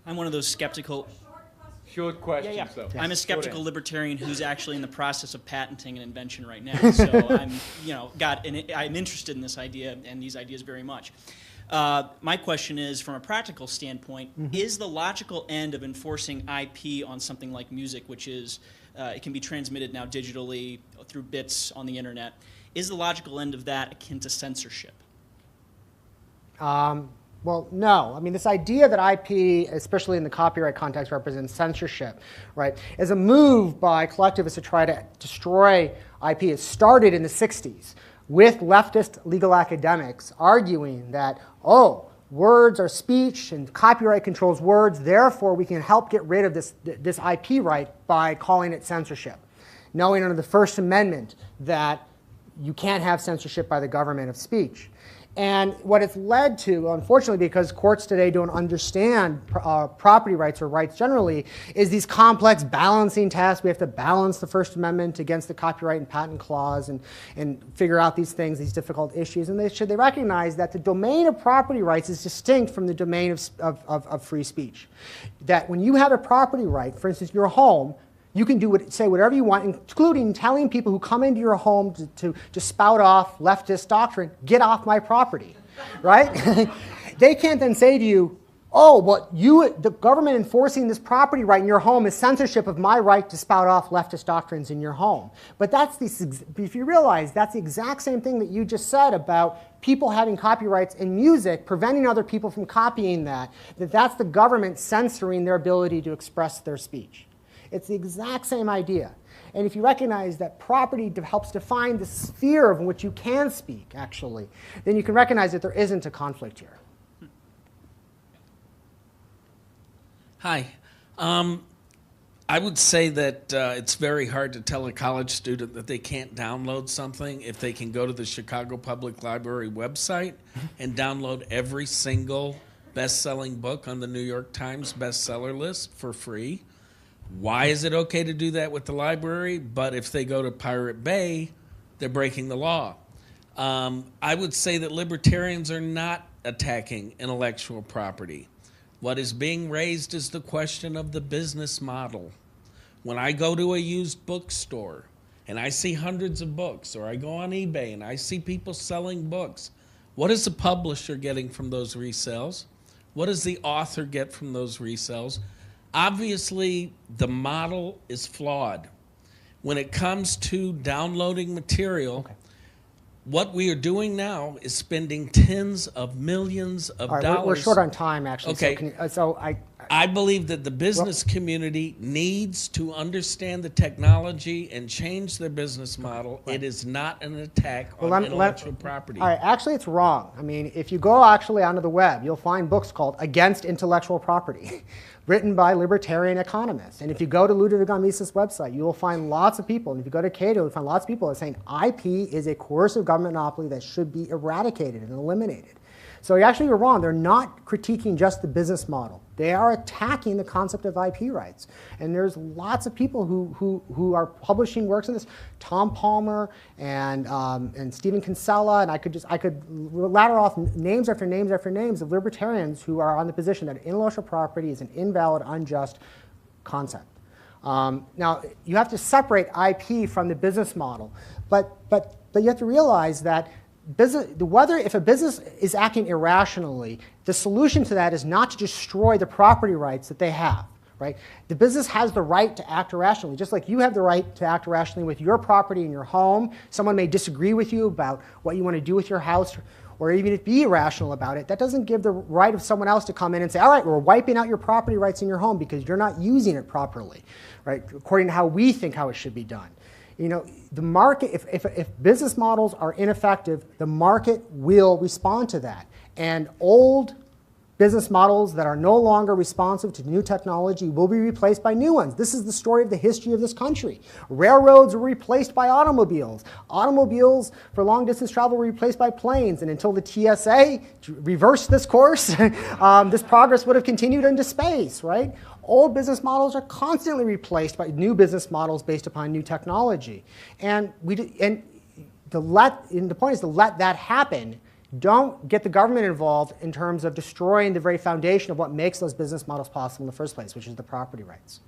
I'm one of those skeptical. Short question, Yeah. so. I'm a skeptical libertarian who's actually in the process of patenting an invention right now. So I'm, I'm interested in this idea and these ideas very much. My question is, from a practical standpoint, is the logical end of enforcing IP on something like music, which is, it can be transmitted now digitally through bits on the internet, is the logical end of that akin to censorship? Well, no. I mean, this idea that IP, especially in the copyright context, represents censorship, right, is a move by collectivists to try to destroy IP. It started in the 60s with leftist legal academics arguing that, oh, words are speech and copyright controls words, therefore we can help get rid of this IP right by calling it censorship, knowing under the First Amendment that you can't have censorship by the government of speech. And what it's led to, unfortunately, because courts today don't understand property rights or rights generally, is these complex balancing tests. We have to balance the First Amendment against the copyright and patent clause and figure out these things, these difficult issues. And they recognize that the domain of property rights is distinct from the domain of free speech. That when you have a property right, for instance, your home, you can say whatever you want, including telling people who come into your home to spout off leftist doctrine, get off my property, right? They can't then say to you, oh, but the government enforcing this property right in your home is censorship of my right to spout off leftist doctrines in your home. But if you realize that's the exact same thing that you just said about people having copyrights in music, preventing other people from copying that's the government censoring their ability to express their speech. It's the exact same idea. And if you recognize that property helps define the sphere of which you can speak, actually, then you can recognize that there isn't a conflict here. Hi. I would say that it's very hard to tell a college student that they can't download something if they can go to the Chicago Public Library website and download every single best-selling book on the New York Times bestseller list for free. Why is it okay to do that with the library? But if they go to Pirate Bay, they're breaking the law. I would say that libertarians are not attacking intellectual property. What is being raised is the question of the business model. When I go to a used bookstore and I see hundreds of books, or I go on eBay and I see people selling books, what is the publisher getting from those resales? What does the author get from those resales? Obviously, the model is flawed. When it comes to downloading material, what we are doing now is spending tens of millions of dollars. We're short on time, actually. Okay. I believe that the business community needs to understand the technology and change their business model. Right. It is not an attack on intellectual property. All right, actually, it's wrong. I mean, if you go actually onto the web, you'll find books called Against Intellectual Property, written by libertarian economists. And if you go to Ludwig von Mises' website, you will find lots of people. And if you go to Cato, you'll find lots of people that are saying IP is a coercive government monopoly that should be eradicated and eliminated. So actually, you're wrong. They're not critiquing just the business model. They are attacking the concept of IP rights. And there's lots of people who are publishing works on this. Tom Palmer and Stephen Kinsella, and I could ladder off names after names after names of libertarians who are on the position that intellectual property is an invalid, unjust concept. Now, you have to separate IP from the business model, but you have to realize that if a business is acting irrationally, the solution to that is not to destroy the property rights that they have. Right? The business has the right to act irrationally, just like you have the right to act irrationally with your property in your home. Someone may disagree with you about what you want to do with your house, or even be irrational about it. That doesn't give the right of someone else to come in and say, all right, we're wiping out your property rights in your home because you're not using it properly, right? According to how we think how it should be done. You know, the market, if business models are ineffective, the market will respond to that. And old business models that are no longer responsive to new technology will be replaced by new ones. This is the story of the history of this country. Railroads were replaced by automobiles. Automobiles for long distance travel were replaced by planes. And until the TSA reversed this course, this progress would have continued into space, right? Old business models are constantly replaced by new business models based upon new technology. And the point is to let that happen don't get the government involved in terms of destroying the very foundation of what makes those business models possible in the first place, which is the property rights.